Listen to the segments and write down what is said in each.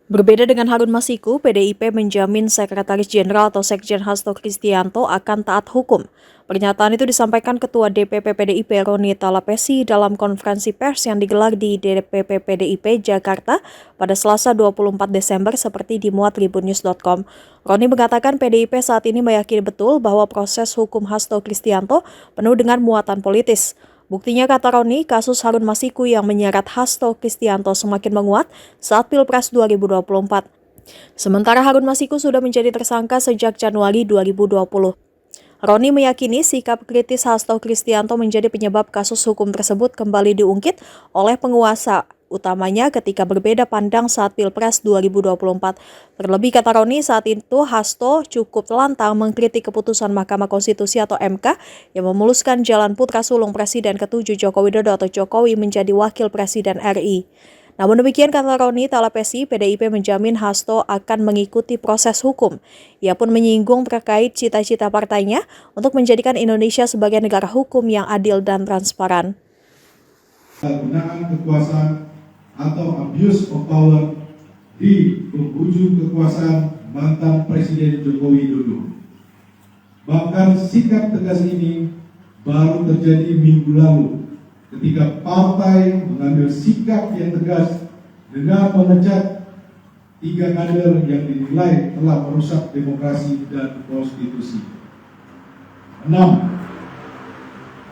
Berbeda dengan Harun Masiku, PDIP menjamin Sekretaris Jenderal atau Sekjen Hasto Kristianto akan taat hukum. Pernyataan itu disampaikan Ketua DPP PDIP Roni Talapesi dalam konferensi pers yang digelar di DPP PDIP Jakarta pada Selasa 24 Desember seperti dimuat tribunnews.com. Roni mengatakan PDIP saat ini meyakini betul bahwa proses hukum Hasto Kristianto penuh dengan muatan politis. Buktinya, kata Roni, kasus Harun Masiku yang menyeret Hasto Kristianto semakin menguat saat Pilpres 2024. Sementara Harun Masiku sudah menjadi tersangka sejak Januari 2020. Roni meyakini sikap kritis Hasto Kristianto menjadi penyebab kasus hukum tersebut kembali diungkit oleh penguasa, utamanya ketika berbeda pandang saat Pilpres 2024. Terlebih, kata Roni, saat itu Hasto cukup lantang mengkritik keputusan Mahkamah Konstitusi atau MK yang memuluskan jalan putra sulung Presiden ke-7 Joko Widodo atau Jokowi menjadi Wakil Presiden RI. Namun demikian, kata Roni Talapesi, PDIP menjamin Hasto akan mengikuti proses hukum. Ia pun menyinggung terkait cita-cita partainya untuk menjadikan Indonesia sebagai negara hukum yang adil dan transparan. Penggunaan kekuasaan atau abuse of power di penghujung kekuasaan mantan Presiden Joko Widodo. Bahkan sikap tegas ini baru terjadi minggu lalu ketika partai mengambil sikap yang tegas dengan memecat 3 kader yang dinilai telah merusak demokrasi dan konstitusi. 6.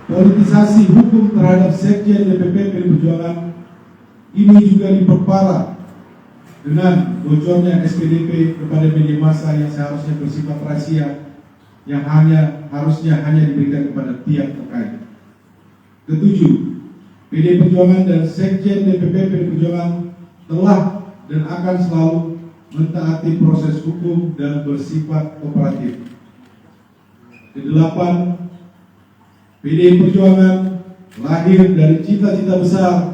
Politisasi hukum terhadap Sekjen DPP PDI Perjuangan ini juga diperparah dengan bocornya SPDP kepada media massa yang seharusnya bersifat rahasia, yang harusnya hanya diberikan kepada pihak terkait. Ke-7, PDI Perjuangan dan Sekjen DPP PDI Perjuangan telah dan akan selalu mentaati proses hukum dan bersifat kooperatif. Ke-8, PDI Perjuangan lahir dari cita-cita besar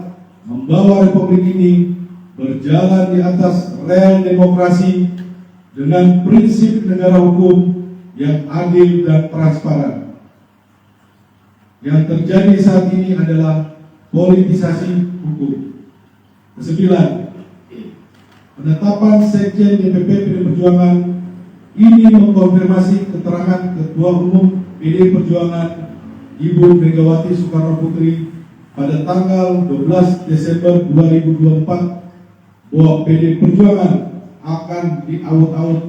membawa Republik ini berjalan di atas rel demokrasi dengan prinsip negara hukum yang adil dan transparan. Yang terjadi saat ini adalah politisasi hukum. Ke-9, penetapan Sekjen DPP PDI Perjuangan ini mengkonfirmasi keterangan Ketua Umum PDI Perjuangan Ibu Megawati Soekarno Putri pada tanggal 12 Desember 2024 bahwa PDI Perjuangan akan diaut-aut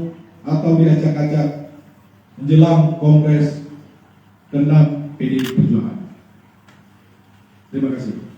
atau diacak-acak menjelang Kongres ke-6 PDI Perjuangan. Terima kasih.